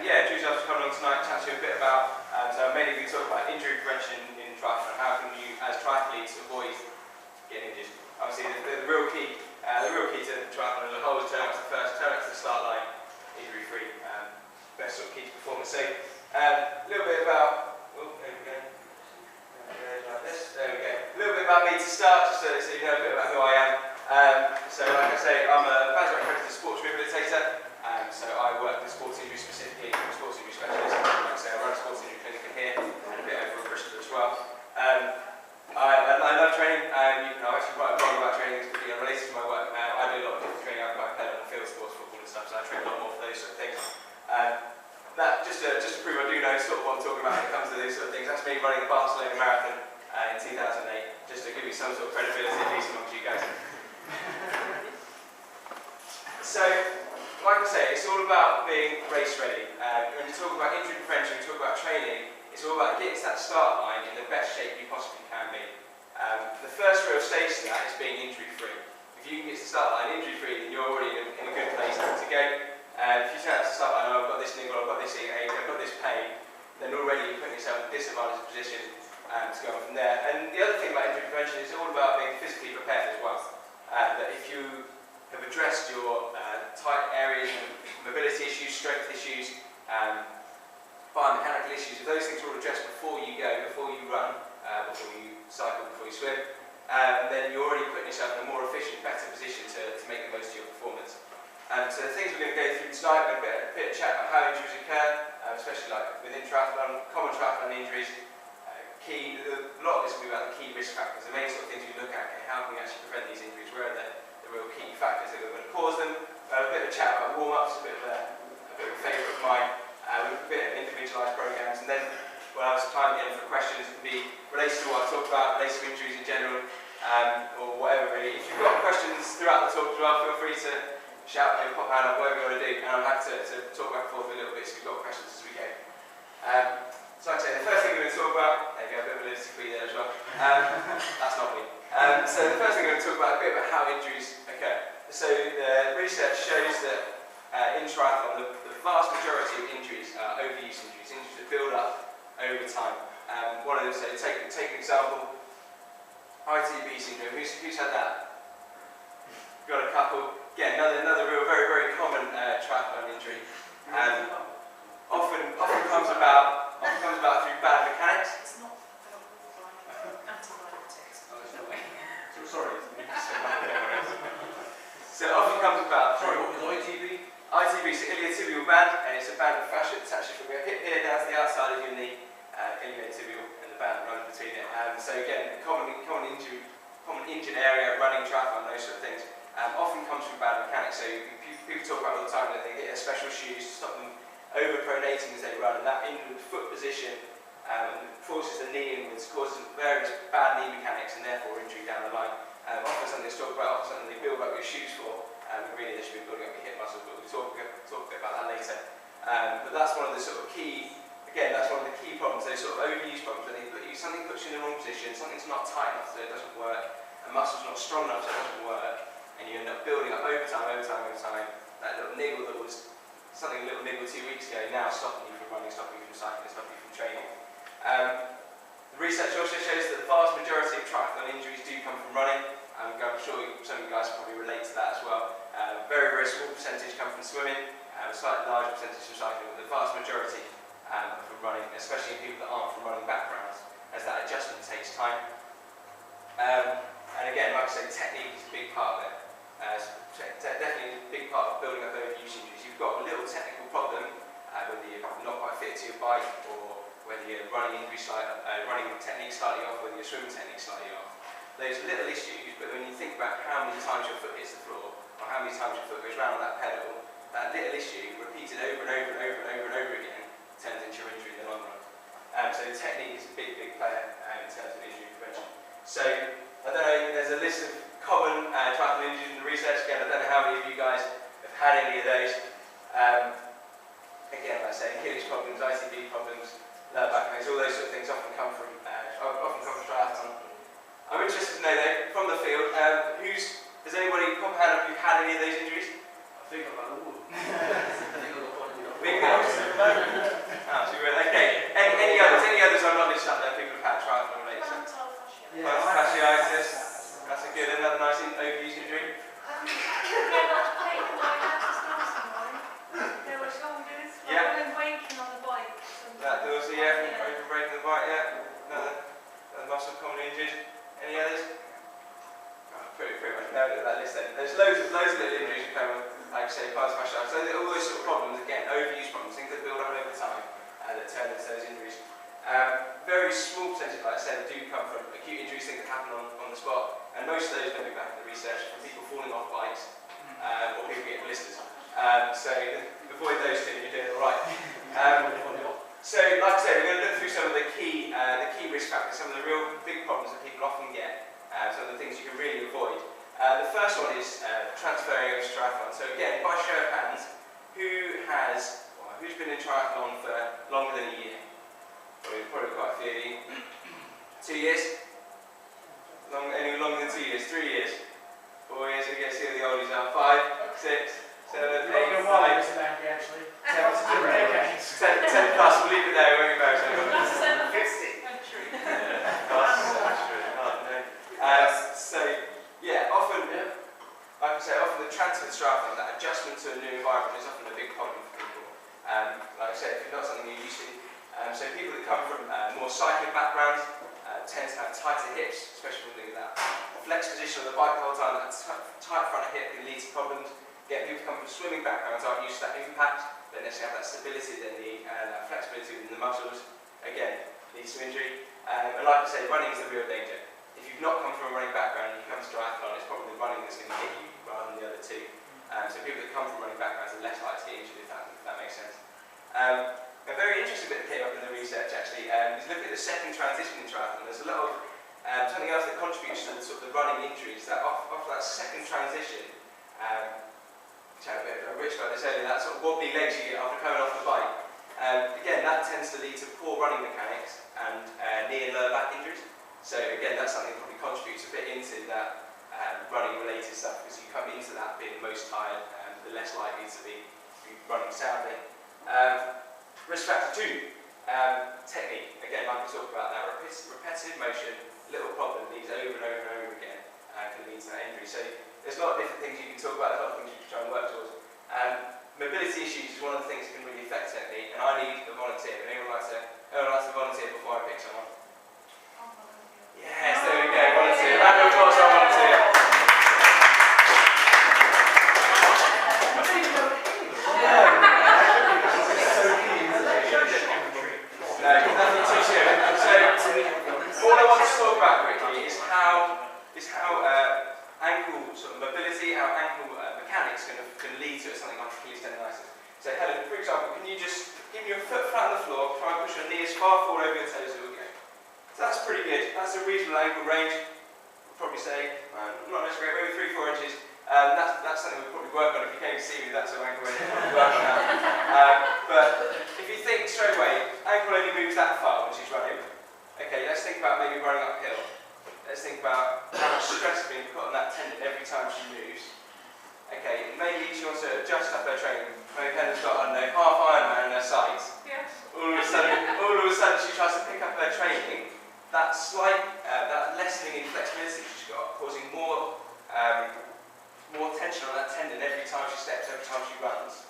yeah, Drew's after coming on tonight to chat to you a bit about, so mainly we talk about injury prevention in triathlon. How can you, as triathletes, avoid getting injured? Obviously, the real key to triathlon as a whole is turn up to the start line, injury-free. Best sort of key to performance. So, a little bit about, there we go. Like this. There we go. A little bit about me to start, just so you know a bit about who I am. So, like I say, I'm a graduate accredited sports rehabilitator. So I work with sports injury specifically, I'm a sports injury specialist. Like I say, I run a sports injury clinic in here and a bit over in Bristol as well. I love training. I actually write a blog about training. It's completely unrelated to my work. I do a lot of different training. I play on field sports, football and stuff, so I train a lot more for those sort of things. That just to prove I do know sort of what I'm talking about when it comes to these sort of things. That's me running the Barcelona Marathon in 2008, just to give you some sort of credibility at least amongst you guys. So, like I say, it's all about being race ready. When you talk about injury prevention, you talk about training, it's all about getting to that start line in the best shape you possibly can be. The first real stage to that is being injury free. If you can get to the start line injury free, then you're already in a good place to go. If you turn out to the start line, oh, I've got this niggle, I've got this ache, I've got this pain, then already you're putting yourself in a disadvantaged position to go on from there. And the other thing about injury prevention is all about being physically prepared as well. That if you have addressed your tight areas and mobility issues, strength issues, biomechanical issues, if those things are all addressed before you go, before you run, before you cycle, before you swim, then you're already putting yourself in a more efficient, better position to make the most of your performance. So the things we're going to go through tonight, we're going to a bit of chat about how injuries occur, especially like within triathlon, common triathlon injuries. A lot of this will be about the key risk factors, the main sort of things we look at, okay, how can we actually prevent these injuries, where are the real key factors that are going to cause them. A bit of a chat about warm-ups, a bit of a favourite of mine, with a bit of individualised programmes, and then we'll have some time at the end for questions. It can be related to what I talked about, related to injuries in general, or whatever really. If you've got questions throughout the talk as well, feel free to shout at me or pop hand up, whatever you want to do, and I'm happy to talk back and forth a little bit so you've got questions as we go. So like I say, the first thing we're going to talk about, there you go, a bit of validity for you there as well. That's not me. So the first thing we're going to talk about, a bit about how injuries occur. So the research shows that in triathlon, the vast majority of injuries are overuse injuries that build up over time. One of them, so take an example, ITB syndrome. Who's had that? Got a couple. Again, another real, very, very common triathlon injury. Often comes about through bad mechanics. It's not antibiotics. Oh, it's not. Sorry. So it often comes about. Sorry, what was ITB? ITB is an iliotibial band, and it's a band of fascia that's actually from your hip here down to the outside of your knee, iliotibial, and the band runs between it. So again, common injured area, running, triathlon, those sort of things, often comes from bad mechanics. So people talk about all the time that they get special shoes to stop them over-pronating as they run, and that inward foot position forces the knee inwards, causes various bad knee mechanics, and therefore injury down the line. Often something that's talked about, often something they build up your shoes for. Really, they should be building up your hip muscles, but we'll talk a bit about that later. But that's one of the sort of key, again, that's one of the key problems, those sort of overuse problems, when something puts you in the wrong position, something's not tight enough so it doesn't work, a muscle's not strong enough so it doesn't work, and you end up building up over time, that little niggle that was something a little niggle 2 weeks ago, now stopping you from running, stopping you from cycling, stopping you from training. The research also shows that the vast majority of triathlon injuries do come from running. I'm sure some of you guys probably relate to that as well. Very, very small percentage come from swimming, a slightly larger percentage from cycling, but the vast majority from running, especially in people that aren't from running backgrounds, as that adjustment takes time. And again, like I say, technique is a big part of it. Definitely a big part of building up overuse injuries. You've got a little technical problem, whether you're not quite fit to your bike, or whether you're running technique slightly off, whether your swimming technique slightly off. Those little issues, but when you think about how many times your foot hits the floor, or how many times your foot goes round on that pedal, that little issue, repeated over and over and over and over and over again, turns into your injury in the long run. So technique is a big, big player in terms of injury prevention. So, I don't know, there's a list of common triathlon injuries in the research. Again, I don't know how many of you guys have had any of those. Again, like I say, Achilles problems, ITB problems, lower back pains, all those sort of things often come from triathlon. I'm interested to know though, from the field, has anybody pop a hand up who've had any of those injuries? I think I've had all of them. Big names. Okay. Any others? Any others I'm not listed up there? People have had triathlon related. Fasciitis. That's a good. Another nice overuse injury. That does, yeah. Open breaking the bike, yeah. Another muscle commonly injured. Any others? Oh, pretty much nailed it, that list then. There's loads of little injuries you come with, like I say, plantar fasciitis. So all those sort of problems, again, overuse problems, things that build up over time that turn into those injuries. Very small percentage, like I said, do come from acute injuries, things that happen on the spot. And most of those, looking back at the research, from people falling off bikes or people getting blisters. So avoid those two, you're doing all right. So, like I said, we're going to look through some of the key risk factors, some of the real big problems that people often get, some of the things you can really avoid. The first one is transferring over to triathlon. So again, by show of hands, who's been in triathlon for longer than a year? Probably quite a few of you. 2 years? Any longer than 2 years? 3 years? 4 years? We get to see what the oldies are. 5, 6, 7, 8, 9. Actually. 10 plus, we'll leave it there, we won't embarrass anyone. So, yeah, often, like I say, often the transfer to triathlon, that adjustment to a new environment is often a big problem for people. Like I said, if it's not something you're used to. So people that come from more cycling backgrounds tend to have tighter hips, especially when they do that flex position of the bike the whole time, that tight front of hip can lead to problems. Again, people who come from swimming backgrounds aren't used to that impact, don't necessarily have that stability, then that flexibility within the muscles, again, leads to injury. And like I say, running is the real danger. If you've not come from a running background and you come to triathlon, it's probably running that's going to hit you rather than the other two. So people that come from running backgrounds are less likely to get injured, if that makes sense. A very interesting bit that came up in the research actually is looking at the second transition in triathlon. There's a lot of something else that contributes to the sort of the running injuries, that after that second transition, which I had a bit of a rich about this earlier, that sort of wobbly legs you get after coming off the bike. Again, that tends to lead to poor running mechanics and knee and lower back injuries. So again, that's something that probably contributes a bit into that running related stuff, because you come into that being most tired and the less likely to be running soundly. Risk factor 2, technique. Again, like we talked about that, repetitive motion, little problem leads over and over and over again and can lead to that injury. So there's a lot of different things you can talk about, there's a lot of things you can try and work towards. Mobility issues is one of the things that can really affect technique, and I need a volunteer. Anyone like to volunteer before I pick someone? Yes, there we go, volunteer. Round of applause for volunteer. No, nothing too serious. So, all I want to talk about quickly is how ankle sort of mobility, how ankle mechanics can lead to something like Achilles tendonitis. So, Helen, for example, can you just give your foot flat on the floor, try and push your knee as far forward over your toes as we go? So that's pretty good. That's a reasonable ankle range. We'll probably say, not necessarily, maybe 3-4 inches. That's something we'll probably work on. If you came to see me, that's an ankle range we'll probably work on that. But if you think straight away, ankle only moves that far, which is running. Okay, let's think about maybe running uphill. Let's think about how much stress is being put on that tendon every time she moves. Okay, maybe she wants to adjust up her training. Maybe Helen's got, I don't know, half Ironman in her sights. Yes. All of a sudden she tries to pick up her training. That slight, that lessening in flexibility she's got, causing more tension on that tendon every time she steps, every time she runs.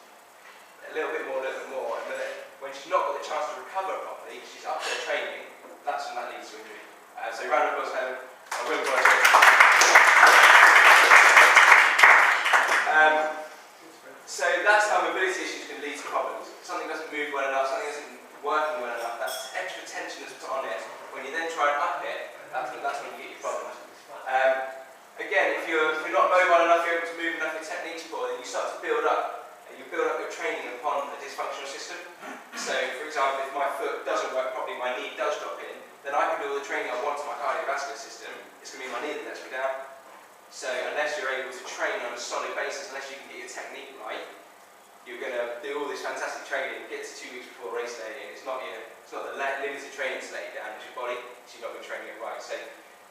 A little bit more, and then when she's not got the chance to recover properly, she's up her training, that's when that leads to injury. So round of applause, Helen. I will volunteer. So that's how mobility issues can lead to problems. Something doesn't move well enough, something isn't working well enough, that's extra tension that's put on it. When you then try and up it, that's when you get your problems. Again, if you're not mobile enough, you're able to move enough, your technique's poor, then you start to build up your training upon a dysfunctional system. So, for example, if my foot doesn't work properly, my knee does drop in, then I can do all the training I want to my cardiovascular system. It's going to be my knee that lets me down. So, unless you're able to train on a solid basis, unless you can get your technique right, you're going to do all this fantastic training, get to 2 weeks before race day, and it's not the limited training to let you down, it's your body, so you've not been training it right. So,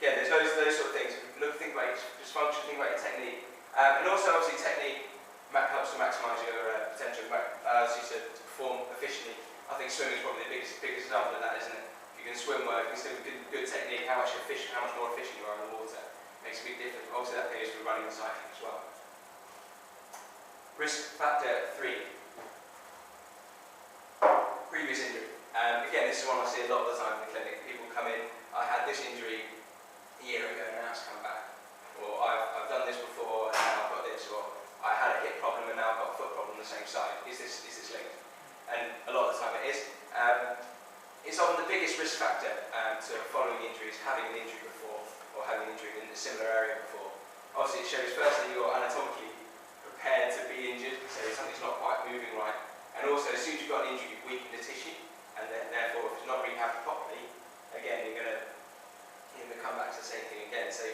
again, there's those sort of things. Think about your dysfunction, think about your technique. And also, obviously, technique helps to maximise your potential, allows you to perform efficiently. I think swimming is probably the biggest example of that, isn't it? If you can swim well, if you can still good technique, how much more efficient you are in the water makes a big difference. Also, that goes for running and cycling as well. Risk factor 3. Previous injury. Again, this is one I see a lot of the time in the clinic. People come in, I had this injury a year ago and now it's come back. Or I've done this before and now I've got this. Or I had a hip problem and now I've got a foot problem on the same side. Is this linked? And a lot of the time it is. It's often the biggest risk factor to following injuries, having an injury before or having an injury in a similar area before. Obviously it shows firstly you're anatomically prepared to be injured, so something's not quite moving right. And also, as soon as you've got an injury, you've weakened the tissue, and then, therefore, if it's not rehabbed properly, again, you're going to come back to the same thing again. So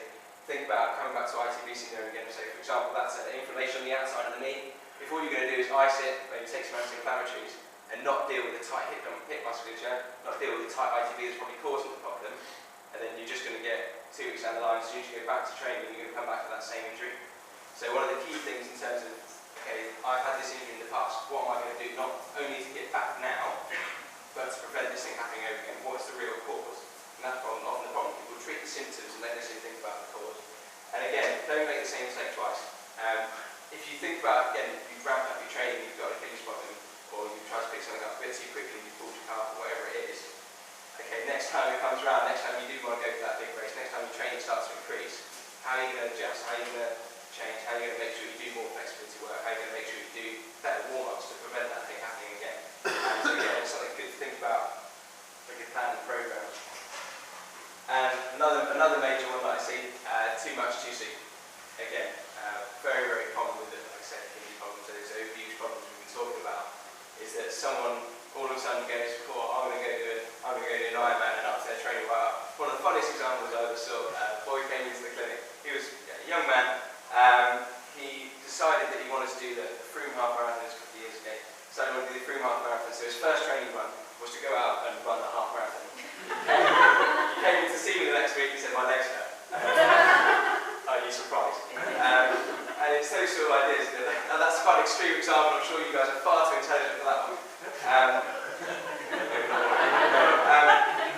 think about coming back to ITB syndrome again. So, for example, that's an inflammation on the outside of the knee. If all you're going to do is ice it, maybe take some anti-inflammatories, and not deal with the tight hip musculature, not deal with the tight ITB that's probably causing the problem, and then you're just going to get 2 weeks down the line, as soon as you go back to training, you're going to come back to that same injury. So one of the key things in terms of, okay, I've had this injury in the past, what am I going to do? Not only to get back now, but to prevent this thing happening over again. What's the real cause? And that's often the problem. People treat the symptoms and don't necessarily think about the cause. And again, don't make the same mistake twice. If you think about, again, if you ramp up your training, you've got a Achilles problem, or you try to pick something up a bit too quickly, you pulled your calf, or whatever it is. Okay, next time it comes around, next time you do want to go for that big race, next time your training starts to increase, how are you going to adjust? How are you going to change? How are you going to make sure you do more flexibility work? How are you going to make sure you do better warm-ups to prevent that thing happening again? So again, it's something good to think about for your plan and program. And another major one that I see, too much too soon. Again, very, very common with it, like I said, kidney problems, those overuse problems we've been talking about, is that someone all of a sudden goes, oh, I'm going to go do an Ironman, and up to their training right up. One of the funniest examples I ever saw, a boy came into the clinic. He was a young man. He decided that he wanted to do the Frome half marathon a couple of years ago. So he wanted to do the Frome half marathon. So his first training run was to go out and run the half marathon. He came in to see me the next week. He said, my legs hurt. Are you surprised? And it's those sort of ideas. Now that's quite an extreme example. I'm sure you guys are far too intelligent for that one.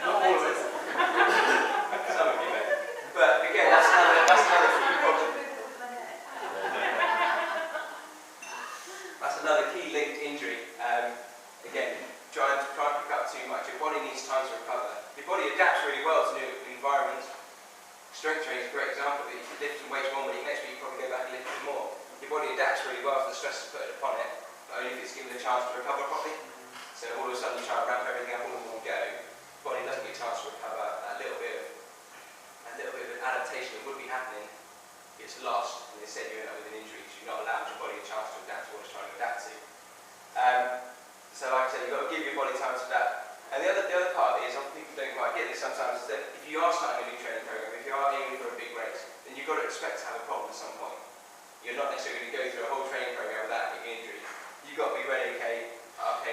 Not all of it. Some of you may. But again, that's another key problem. That's another key linked injury. Again, try and pick up too much. Your body needs time to recover. Your body adapts really well to new environments. Strength training is a great example. That you can lift some weights one week, next week you probably go back and lift it more. Your body adapts really well to the stress that's put upon it, but only if it's given a chance to recover properly. So all of a sudden you try and ramp everything up all in one go, the body doesn't get a chance to recover. That little bit of an adaptation that would be happening gets lost, and instead you end up with an injury because you've not allowed your body a chance to adapt to what it's trying to adapt to. So like I said, you've got to give your body time to adapt. And the other part of it is, often people don't quite get this sometimes, is that if you are starting a new training program, if you are aiming for a big race, then you've got to expect to have a problem at some point. You're not necessarily going to go through a whole training program without getting injury. You've got to be ready, okay,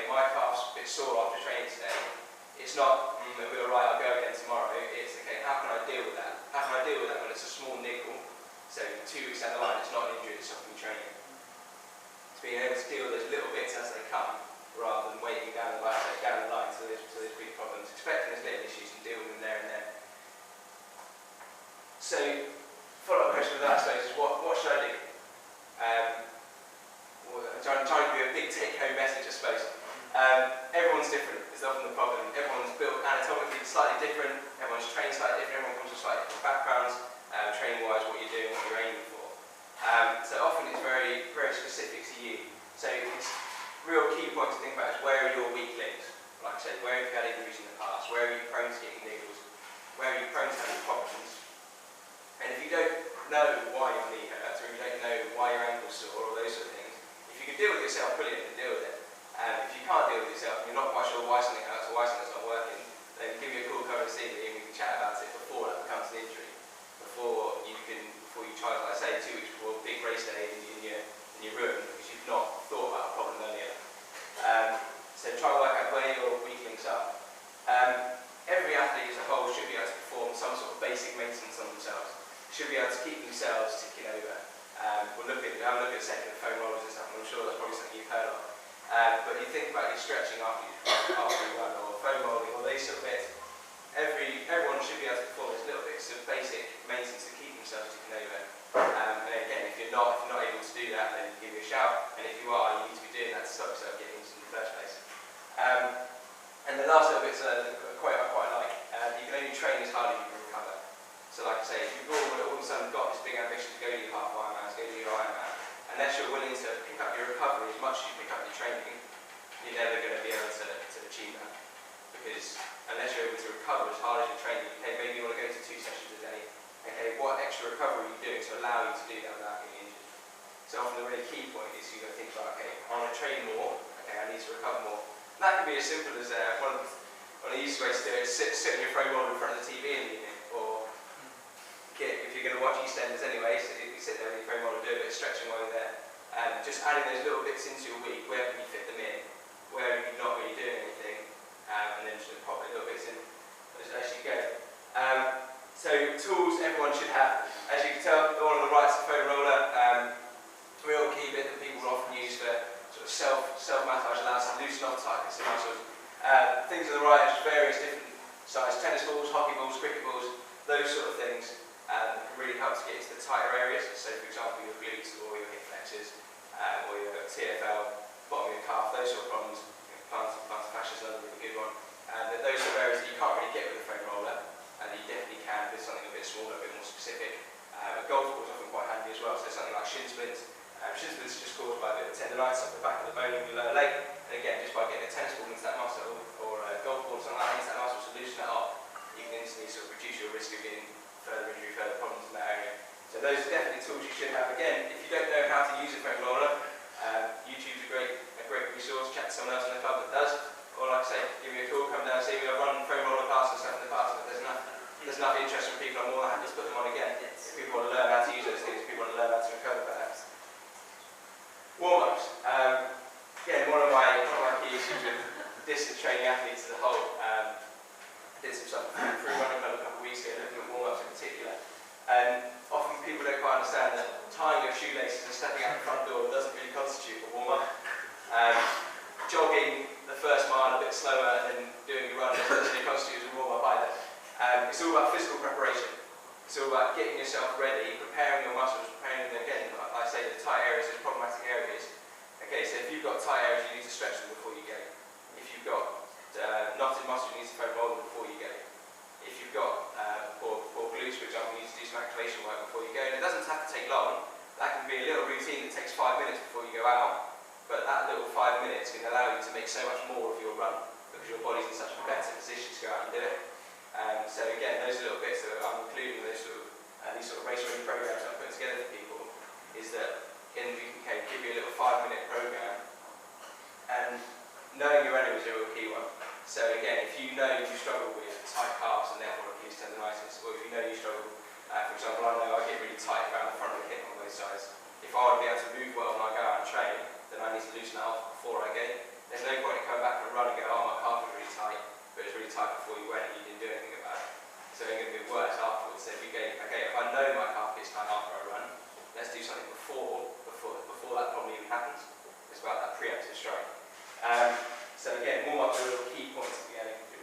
my calf's a bit sore after training today. It's not, it'll be alright, I'll go again tomorrow. It's, okay, how can I deal with that? How can I deal with that when it's a small niggle? So 2 weeks down the line, it's not an injury, it's something training. It's being able to deal with those little bits as they come, rather than waiting down the line to those big problems, expecting those little issues and deal with them there and then. So, follow-up question with that, I suppose, is what should I do? I'm trying to give you a big take-home message, I suppose. Everyone's different, is often the problem. Everyone's built anatomically slightly different, everyone's trained slightly different, everyone comes from slightly different backgrounds, training-wise, what you're doing, what you're aiming for. So often it's very, very specific to you. So it's real key point to think about is where are your weak links? Like I said, where have you had injuries in the past? Where are you prone to getting niggles? Where are you prone to having problems? And if you don't know why your knee hurts, or if you don't know why your ankle's sore, or those sort of things, if you can deal with yourself, brilliant, and deal with it. If you can't deal with yourself, and you're not quite sure why something hurts or why something's not working, then give me a call, come and see me, and we can chat about it before that becomes an injury. Before you try, like I say, 2 weeks before a big race day in your room, because you've not thought about a problem earlier. So try to work out where your weak links are. Every athlete as a whole should be able to perform some sort of basic maintenance on themselves. Should be able to keep themselves ticking over. We'll have a look at a second at foam rollers and stuff But you think about your stretching after you run, or foam rolling, or these sort of bits. Everyone should be able to perform those little bits of basic maintenance to keep themselves ticking over. And again, if you're not able to do that, then give me a shout. And if you are, you need to be doing that to stop yourself getting injured in the first place. And the last little bit's a quote I quite like. You can only train as hard as you can recover. So like I say, if you've all of a sudden got this big ambition to go to your half Ironman, to go to your Ironman, unless you're willing to pick up your recovery as much as you pick up your training, you're never going to be able to achieve that. Because unless you're able to recover as hard as you're training, okay, maybe you want to go to 2 sessions a day, okay, what extra recovery are you doing to allow you to do that without getting injured? So often the really key point is you've got to think about, okay, I want to train more, okay, I need to recover more. And that can be as simple as one of the easiest ways to do it is sit on your frame roller in front of the TV in the evening, or if you're going to watch EastEnders anyway, so you sit there with your frame roller, do a bit of stretching while you're there. Just adding those little bits into your week, where can you fit them in, where are you not really doing anything, and then just pop little bits in as you go. So tools everyone should have. As you can tell, the one on the right is the foam roller. Real key bit that people will often use for sort of self-massage, allows to loosen off tightness and muscles. Things on the right are just various different size tennis balls, hockey balls, cricket balls, those sort of things can really help to get into the tighter areas. So for example, your glutes or your hip flexors, or your TFL, bottom of your calf, those sort of problems. Plantar fascia is another really good one. Those sort of areas that you can't really get with a foam roller, and you definitely can with something a bit smaller, a bit more specific. A golf ball is often quite handy as well, so something like shin splints. Shin splints are just caused by a bit of tendonitis up the back of the bone in your lower leg, and again, just by getting a tennis ball into that muscle, or a golf ball or something like that into that muscle to loosen it up, you can instantly sort of reduce your risk of getting further injury, further problems in that area. So those are definitely tools you should have. Again, if you don't know how to use a foam roller, YouTube's a great resource. Chat to someone else in the club that does, or like I say, give me a call, come down and see me. I've run foam roller classes and stuff in the past, but there's enough interest from people. I'm more than happy to put them on again. If people want to learn how to use those things, if people want to learn how to recover perhaps. Warm-ups. Again, one of my key issues with distance training athletes as a whole. I did some stuff through running club a couple of weeks ago, looking at warm-ups in particular. And often people don't quite understand that tying your shoelaces and stepping out the front door doesn't really constitute a warm-up. Jogging the first mile a bit slower than doing your run doesn't really constitute a warm-up either. It's all about physical preparation. It's all about getting yourself ready, preparing your muscles, preparing them again, like I say, the tight areas, the problematic areas. Okay, so if you've got tight areas, you need to stretch them before you go. If you've got knotted muscles, you need to foam roll them before you go. If you've got poor glutes, for example, you need to do some activation work before you go. And it doesn't have to take long. That can be a little routine that takes 5 minutes before you go out. But that little 5 minutes can allow you to make so much more of your run, because your body's in such a better position to go out and do it. So again, those little bits that I'm including in these sort of race running programs I'm putting together for people, is that again, we can give you a little 5-minute program, and knowing your running is a real key one. So again, if you know you struggle with tight calves and therefore Achilles tendonitis, or if you know you struggle, for example, I know I get really tight around the front of the hip on both sides. If I want to be able to move well when I go out and train, then I need to loosen that off before I go. There's no point in coming back from a run and go, oh, my calf is really tight, but it's really tight before you went and you didn't do anything about it. So it's going to be worse afterwards. So if you go, okay, if I know my calf gets tight after I run, let's do something before that problem even happens. It's about that preemptive strike. So again, warm-up are real key points at the beginning to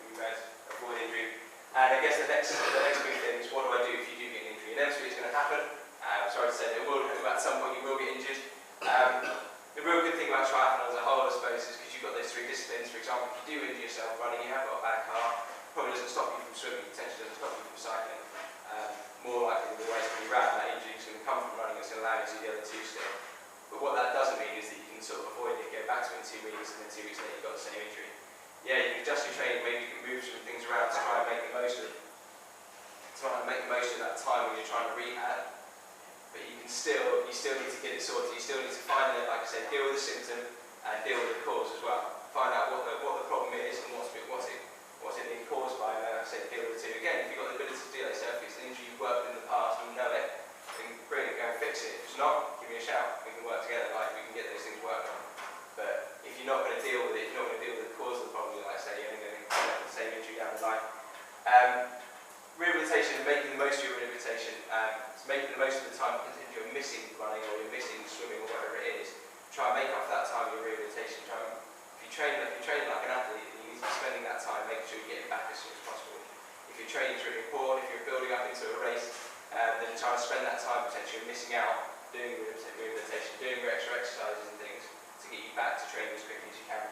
avoid injury. And I guess the next big thing is, what do I do if you do get an injury? Inevitably it's going to happen. Sorry to say, at some point you will get injured. The real good thing about triathlon as a whole, I suppose, is because you've got those 3 disciplines. For example, if you do injure yourself running, you have got a bad calf, probably doesn't stop you from swimming, potentially doesn't stop you from cycling. More likely the way it's going to be around that injury is going to come from running, it's going to allow you to do the other 2 still. But what that doesn't mean is that you can sort of avoid it, go back to it in 2 weeks, and then 2 weeks later you've got the same injury. Yeah, you can adjust your training, maybe you can move some things around to try and make the most of that time when you're trying to rehab. But you still need to get it sorted. You still need to find it, like I said, deal with the symptom and deal with the cause as well. Find out what the problem is and what's it being caused by. And like I said, deal with it too. Again, if you've got the ability to do that yourself, if it's an injury you've worked with in the past and you know it, then bring it, go and fix it. If it's not, give me a shout. We can work together. Like, we can get those things worked on. But if you're not going to deal with it, if you're not going to deal with the cause of the problem, like I say, you're only going to end up with the same injury down the line. Rehabilitation, making the most of your rehabilitation, making the most of the time if you're missing running or you're missing swimming or whatever it is. Try and make up for that time of your rehabilitation. Try and you're training like an athlete, then you need to be spending that time making sure you get back as soon as possible. If your training's really important, if you're building up into a race, then trying to spend that time potentially missing out, doing rehabilitation, doing your extra exercises and things to get you back to training as quickly as you can.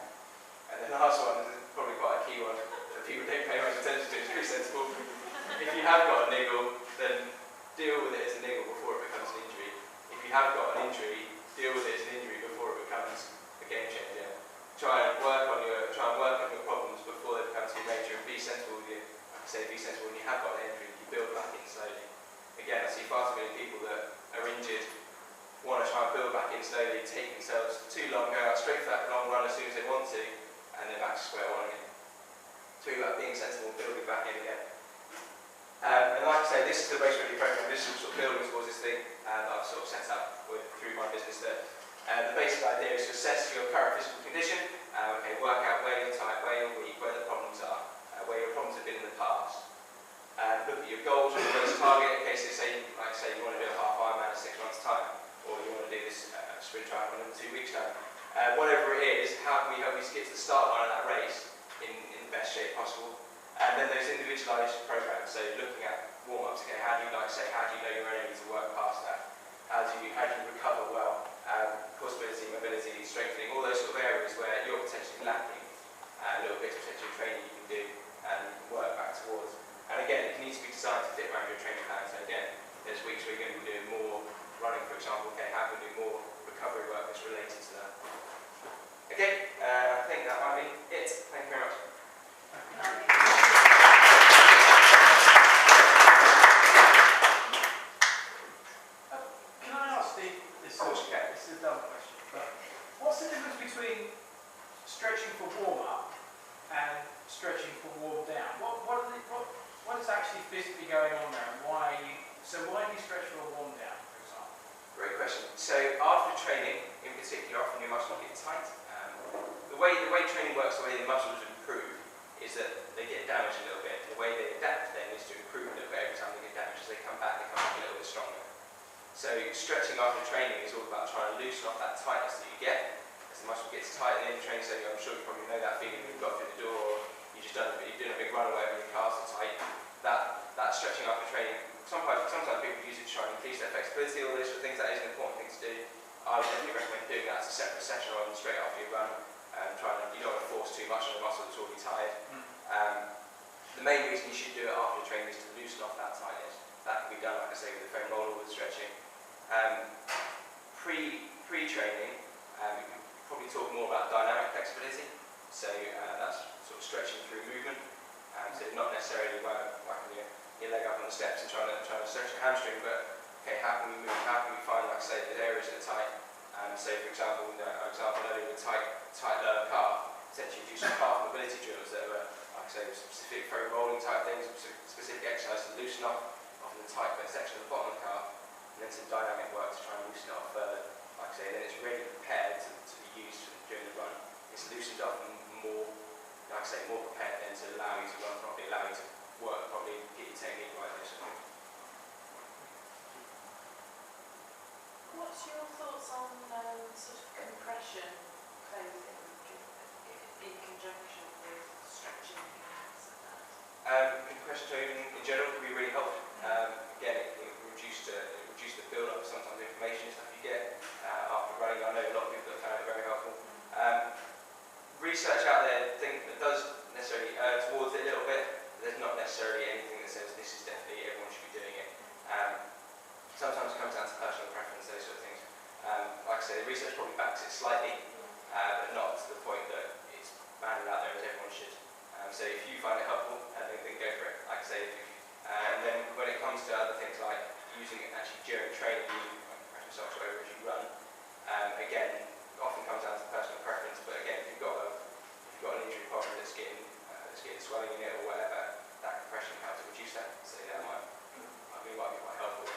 And then the last one, this is probably quite a key one that people don't pay much attention to, it's pretty sensible. If you have got a niggle, then deal with it as a niggle before it becomes an injury. If you have got an injury, deal with it as an injury before it becomes a game changer. Try and work on your problems before they become too major, and be sensible with you. Like I say, be sensible when you have got an injury, you build back in slowly. Again, I see far too many people that are injured, want to try and build back in slowly, take themselves too long, go out straight for that long run as soon as they want to, and they're back to square one again. It's really about being sensible and building back in again. And like I say, this is the race ready program. This is sort of building towards this thing that I've sort of set up through my business there. The basic idea is to assess your current physical condition, work out where you're tight, where you're weak, where the problems are, where your problems have been in the past. Look at your goals and your race target. In case like I say, you want to do a half Ironman in 6 months' time, or you want to do this sprint triathlon in 2 weeks' time. Whatever it is, how can we help you get to the start line of that race in the best shape possible? And then those individualised programs, so looking at warm-ups, how do you know your enemy to work past that? How do you recover well? Possibility, mobility, strengthening, all those sort of areas where you're potentially lacking a little bit of potential training you can do and you can work back towards. And again, it needs to be designed to fit around your training plan. So again, there's weeks where you're going to be doing more running, for example. How can we do more recovery work that's related to that? Okay, I think that might be it. Thank you very much. Can I ask Steve, this is a dumb question, but what's the difference between stretching for warm-up and stretching for warm-down? What is actually physically going on there, and why do you stretch for a warm-down, for example? Great question. So after training, in particular, often your muscles get tight. The way training works, the way the muscles improve, is that they get damaged a little bit. The way they adapt then is to improve a little bit every time they get damaged. As they come back a little bit stronger. So stretching after training is all about trying to loosen off that tightness that you get. As the muscle gets tight at the end of training, so I'm sure you probably know that feeling when you've got through the door, or you're doing a big run away and your calves are tight. That stretching after training, sometimes people use it to try and increase their flexibility, all those sort of things. That is an important thing to do. I would definitely recommend doing that as a separate session rather than straight after your run. You don't want to force too much on a muscle that's already tired. The main reason you should do it after training is to loosen off that tightness. That can be done, like I say, with the foam roller, with stretching. Pre-training, we can probably talk more about dynamic flexibility. So that's sort of stretching through movement. So not necessarily whacking your leg up on the steps and trying to stretch your hamstring, but how can we move? How can we find, like I say, the areas that are tight? So for example, earlier with tight lower calf, essentially do some calf mobility drills that are, like I say, specific very rolling type things, specific exercises to loosen off often the tight section of the bottom of the calf, and then some dynamic work to try and loosen it off further. Like I say, then it's ready prepared to be used during the run. It's loosened up and more, like I say, more prepared then to allow you to run properly, allow you to work properly, get your technique right, those sort of things. What's your thoughts on sort of compression clothing in conjunction with stretching and things like that? Compression clothing in general can be really helpful. Again, it reduce the build-up of sometimes inflammation and stuff you get after running. I know a lot of people have found it very helpful. Research out there that does necessarily err towards it a little bit. There's not necessarily anything that says this is definitely everyone should be doing it. Sometimes it comes down to personal preference, those sort of things. Like I say, the research probably backs it slightly, but not to the point that it's banded out there as everyone should. So if you find it helpful, then go for it. Like I say, and then when it comes to other things like using it actually during training, using compression socks or whatever as you run, again, often comes down to personal preference. But again, if you've got an injury problem that's getting swelling in it or whatever, that compression helps to reduce that. So that might be quite helpful.